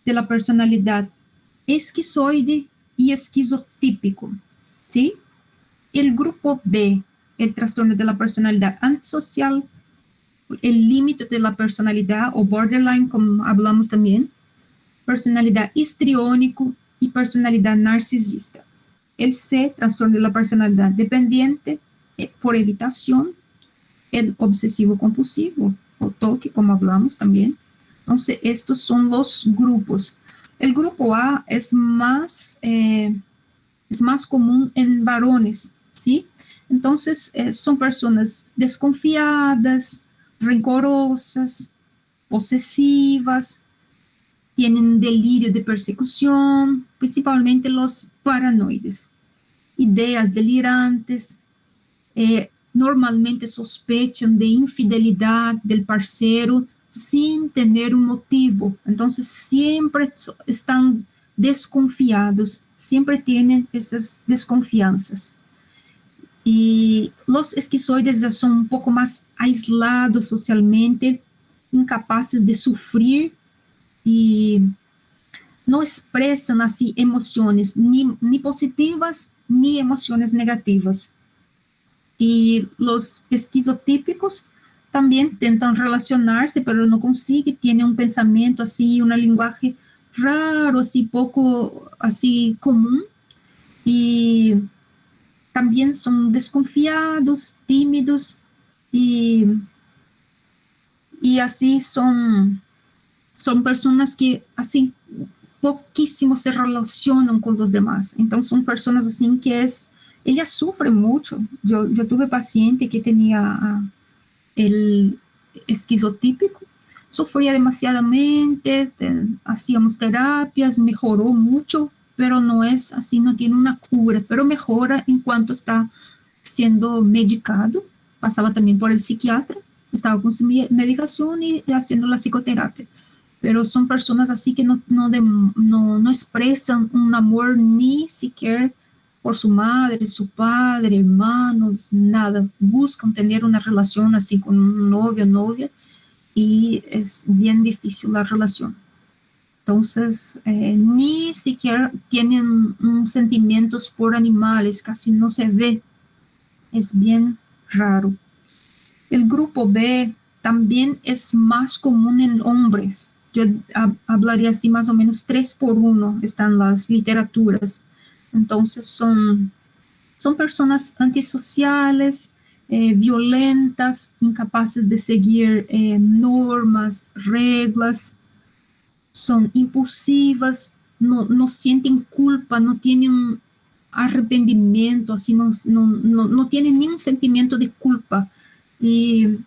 Speaker 1: de la personalidad esquizoide y esquizotípico, ¿sí? El grupo B, el trastorno de la personalidad antisocial, el límite de la personalidad o borderline, como hablamos también, personalidad histriónico y personalidad narcisista. El C, trastorno de la personalidad dependiente por evitación, el obsesivo compulsivo o TOC, como hablamos también. Entonces, estos son los grupos. El grupo A es más común en varones, ¿sí? Entonces, son personas desconfiadas, rencorosas, posesivas, tienen delirio de persecución, principalmente los paranoides, ideas delirantes, normalmente sospechan de infidelidad del parceiro sin tener un motivo. Entonces siempre están desconfiados, siempre tienen esas desconfianzas. Y los esquizoides ya son un poco más aislados socialmente, incapaces de sufrir y no expresan así emociones ni positivas ni emociones negativas. Y los esquizotípicos también intentan relacionarse, pero no consiguen, tienen un pensamiento así, un lenguaje raro, así poco así común, y también son desconfiados, tímidos, y así son personas que así poquísimo se relacionan con los demás. Entonces son personas así que ellas sufren mucho. Yo tuve paciente que tenía el esquizotípico, sufría demasiadamente, hacíamos terapias, mejoró mucho, pero no es así, no tiene una cura, pero mejora en cuanto está siendo medicado. Pasaba también por el psiquiatra, estaba con su medicación y haciendo la psicoterapia. Pero son personas así que no expresan un amor ni siquiera por su madre, su padre, hermanos, nada. Buscan tener una relación así con un novio, novia, y es bien difícil la relación. Entonces, ni siquiera tienen sentimientos por animales, casi no se ve. es bien raro. El grupo B también es más común en hombres. Yo hablaría así más o menos 3 por 1 están las literaturas. Entonces son personas antisociales, violentas, incapaces de seguir normas, reglas, son impulsivas, no sienten culpa, no tienen arrepentimiento, así no tienen ningún sentimiento de culpa. Y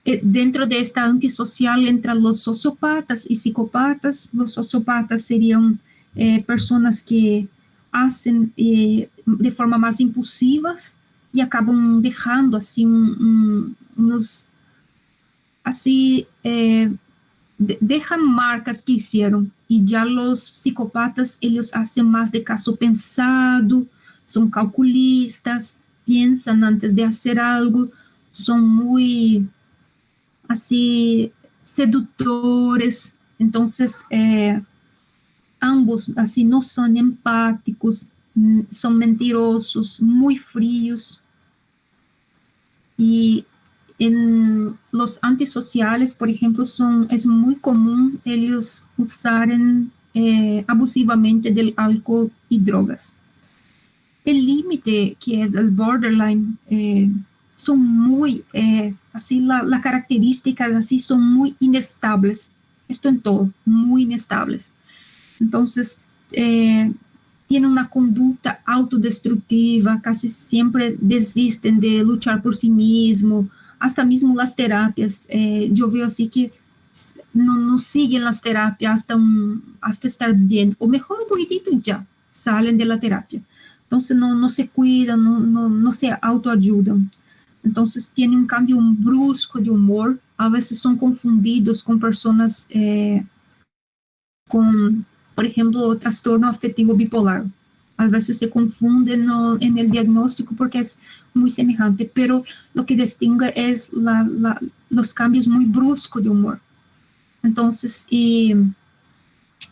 Speaker 1: dentro de esta antisocial entran los sociópatas y psicópatas. Los sociópatas serían personas que hacen de forma más impulsiva y acaban dejando así unos, así, dejan marcas que hicieron. Y ya los psicópatas, ellos hacen más de caso pensado, son calculistas, piensan antes de hacer algo, son muy así seductores. Entonces ambos así no son empáticos, son mentirosos, muy fríos. Y en los antisociales, por ejemplo, es muy común ellos usaren abusivamente del alcohol y drogas. El límite, que es el borderline, son muy, así las características así son muy inestables. Esto en todo, muy inestables. Entonces, tienen una conducta autodestructiva, casi siempre desisten de luchar por sí mismo, hasta mismo las terapias. Yo veo así que no siguen las terapias hasta estar bien, o mejor un poquitito y ya, salen de la terapia. Entonces no se cuidan, no se autoayudan. Entonces tienen un cambio brusco de humor, a veces son confundidos con personas con, por ejemplo, trastorno afectivo bipolar. A veces se confunden en el diagnóstico porque es muy semejante, pero lo que distingue es los cambios muy bruscos de humor. Entonces,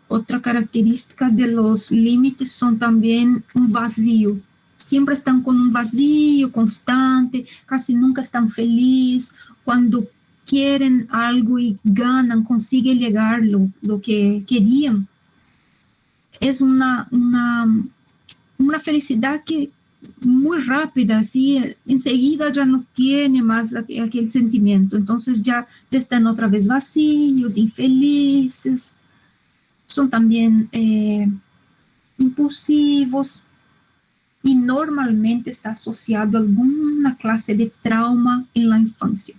Speaker 1: otra característica de los límites son también un vacío. Siempre están con un vacío constante, casi nunca están felices. Cuando quieren algo y ganan, consiguen llegar lo que querían. Es una felicidad que muy rápida, así, enseguida ya no tiene más aquel sentimiento. Entonces ya están otra vez vacíos, infelices. Son también impulsivos y normalmente está asociado a alguna clase de trauma en la infancia.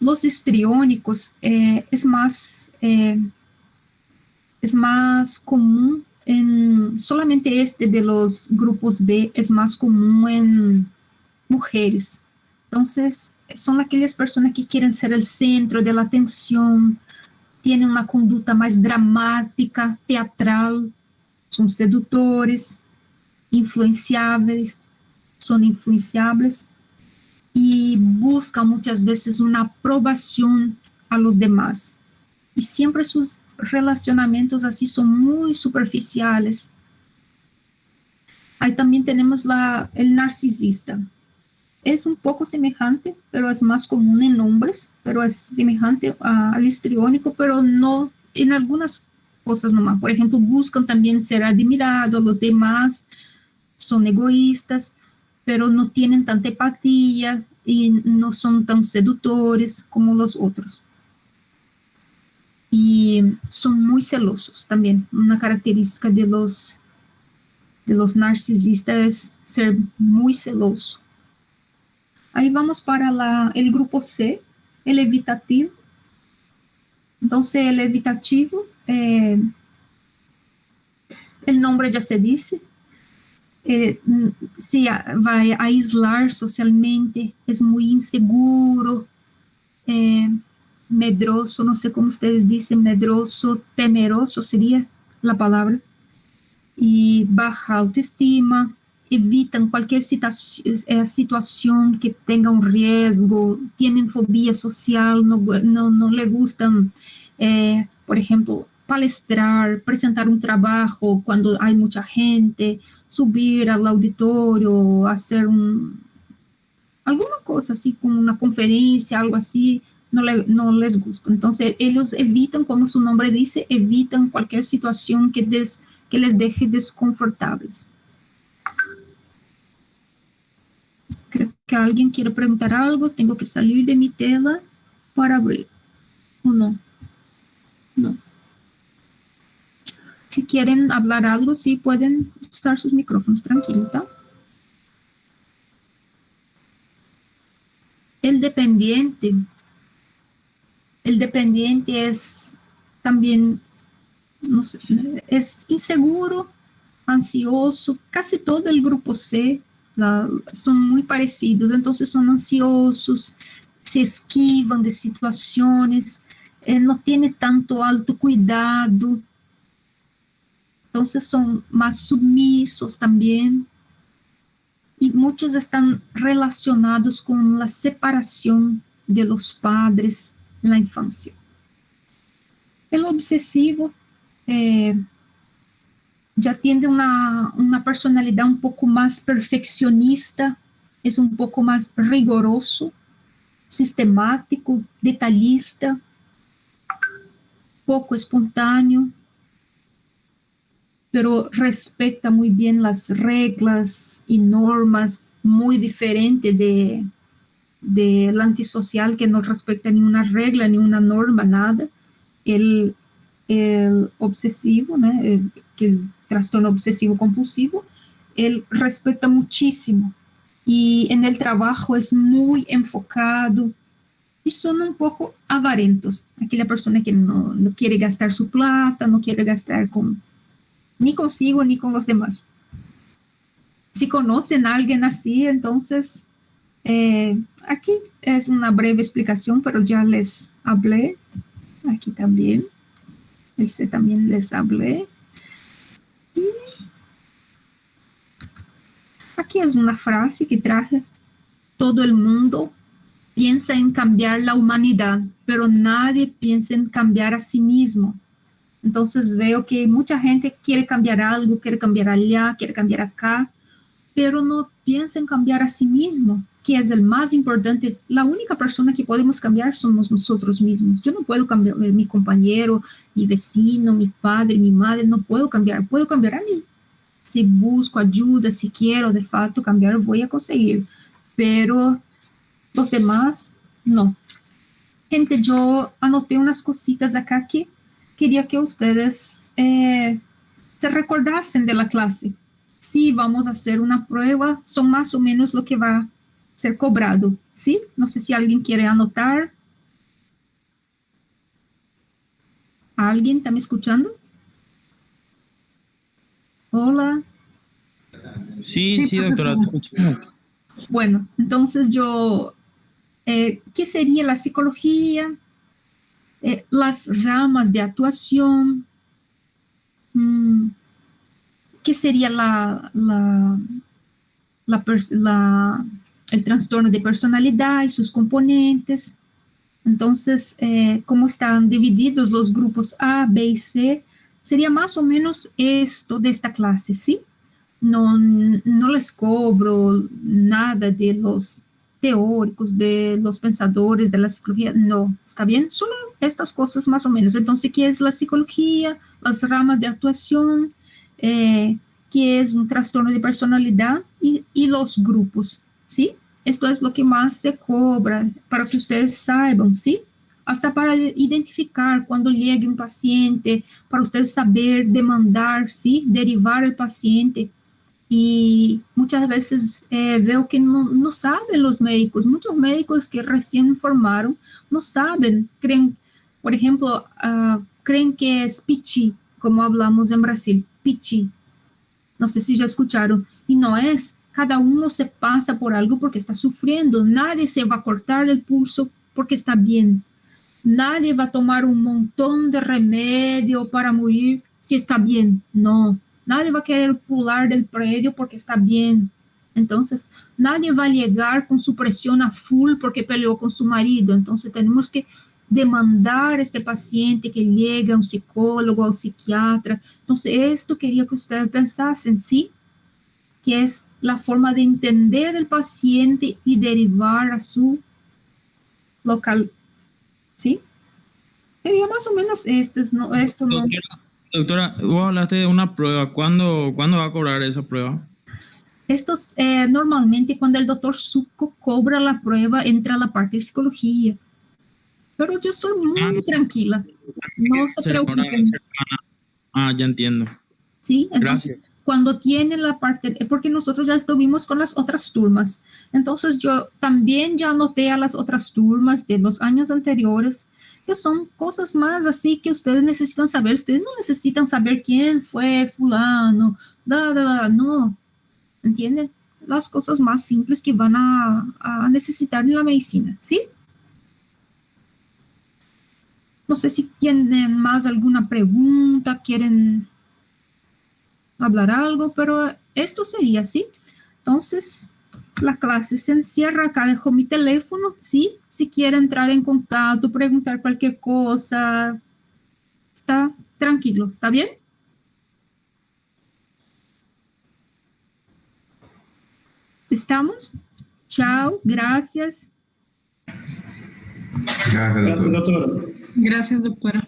Speaker 1: Los histriónicos es más común solamente este de los grupos B es más común en mujeres. Entonces, son aquellas personas que quieren ser el centro de la atención, tienen una conducta más dramática, teatral, son seductores, son influenciables y buscan muchas veces una aprobación a los demás. Y siempre sus relacionamientos así son muy superficiales. Ahí también tenemos el narcisista. Es un poco semejante, pero es más común en hombres, pero es semejante al histriónico, pero no en algunas cosas nomás. Por ejemplo, buscan también ser admirados a los demás, son egoístas, pero no tienen tanta empatía y no son tan seductores como los otros. Y son muy celosos también. Una característica de los narcisistas es ser muy celoso. Ahí vamos para el grupo C, el evitativo. Entonces, el evitativo, el nombre ya se dice, se va a aislar socialmente, es muy inseguro, medroso, no sé cómo ustedes dicen, medroso, temeroso sería la palabra, y baja autoestima, evitan cualquier situación que tenga un riesgo, tienen fobia social, no le gustan, por ejemplo, palestrar, presentar un trabajo cuando hay mucha gente, subir al auditorio, hacer alguna cosa así, como una conferencia, algo así, no les gusta. Entonces, ellos evitan, como su nombre dice, evitan cualquier situación que les deje desconfortables. Creo que alguien quiere preguntar algo. Tengo que salir de mi tela para abrir. ¿O no? No. Si quieren hablar algo, sí pueden usar sus micrófonos, tranquilo, ¿tá? El dependiente es también, no sé, es inseguro, ansioso. Casi todo el grupo C son muy parecidos, entonces son ansiosos, se esquivan de situaciones, no tiene tanto autocuidado, entonces son más sumisos también, y muchos están relacionados con la separación de los padres en la infancia. El obsesivo ya tiene una personalidad un poco más perfeccionista, es un poco más riguroso, sistemático, detallista, poco espontáneo, pero respeta muy bien las reglas y normas, muy diferente del antisocial, que no respeta ni una regla, ni una norma, nada. El obsesivo, ¿no? El trastorno obsesivo compulsivo, él respeta muchísimo, y en el trabajo es muy enfocado, y son un poco avarentos, aquella persona que no quiere gastar su plata, no quiere gastar ni consigo ni con los demás. Si conocen a alguien así, entonces, aquí es una breve explicación, pero ya les hablé, aquí también, ese también les hablé. Y aquí es una frase que traje: todo el mundo piensa en cambiar la humanidad, pero nadie piensa en cambiar a sí mismo. Entonces veo que mucha gente quiere cambiar algo, quiere cambiar allá, quiere cambiar acá, pero no piensa en cambiar a sí mismo, que es el más importante. La única persona que podemos cambiar somos nosotros mismos. Yo no puedo cambiar mi compañero, mi vecino, mi padre, mi madre, no puedo cambiar a mí. Si busco ayuda, si quiero de facto cambiar, voy a conseguir, pero los demás, no. Gente, yo anoté unas cositas acá que quería que ustedes se recordasen de la clase. Sí, vamos a hacer una prueba, son más o menos lo que va a ser cobrado, ¿sí? No sé si alguien quiere anotar. ¿Alguien está me escuchando? Hola.
Speaker 3: Sí, doctora.
Speaker 1: Bueno, entonces ¿qué sería la psicología? Las ramas de actuación, ¿qué sería el trastorno de personalidad y sus componentes? Entonces, ¿cómo están divididos los grupos A, B y C? Sería más o menos esto de esta clase, ¿sí? No les cobro nada de los teóricos, de los pensadores de la psicología, no, ¿está bien? Solo estas cosas más o menos. Entonces, ¿qué es la psicología? Las ramas de actuación, ¿qué es un trastorno de personalidad? Y los grupos, ¿sí? Esto es lo que más se cobra, para que ustedes saiban, ¿sí? Hasta para identificar cuando llegue un paciente, para ustedes saber demandar, ¿sí? Derivar el paciente. Y muchas veces veo que no saben los médicos, muchos médicos que recién formaron, no saben, creen, por ejemplo, creen que es pichi, como hablamos en Brasil, pichi, no sé si ya escucharon, y no es. Cada uno se pasa por algo porque está sufriendo, nadie se va a cortar el pulso porque está bien, nadie va a tomar un montón de remedio para morir si está bien, no. Nadie va a querer pular del predio porque está bien. Entonces, nadie va a llegar con su presión a full porque peleó con su marido. Entonces, tenemos que demandar este paciente que llegue a un psicólogo, al psiquiatra. Entonces, esto quería que ustedes pensasen, ¿sí? Que es la forma de entender el paciente y derivar a su local, ¿sí? Sería más o menos esto, ¿no? Esto no.
Speaker 7: Doctora, vos hablaste de una prueba. ¿Cuándo va a cobrar esa prueba?
Speaker 1: Estos, normalmente cuando el doctor Suco cobra la prueba, entra la parte de psicología. Pero yo soy muy tranquila. No se preocupen.
Speaker 7: Ya entiendo.
Speaker 1: Sí, entonces,
Speaker 7: Gracias.
Speaker 1: cuando tiene la parte, porque nosotros ya estuvimos con las otras turmas, entonces yo también ya anoté a las otras turmas de los años anteriores, que son cosas más así que ustedes necesitan saber. Ustedes no necesitan saber quién fue fulano, no, ¿entienden? Las cosas más simples que van a necesitar en la medicina, ¿sí? No sé si tienen más alguna pregunta, quieren hablar algo, pero esto sería, ¿sí? Entonces, la clase se encierra. Acá dejo mi teléfono, ¿sí? Si quiere entrar en contacto, preguntar cualquier cosa, está tranquilo, ¿está bien? ¿Estamos? Chao, gracias.
Speaker 2: Gracias, doctora.
Speaker 8: Gracias, doctora.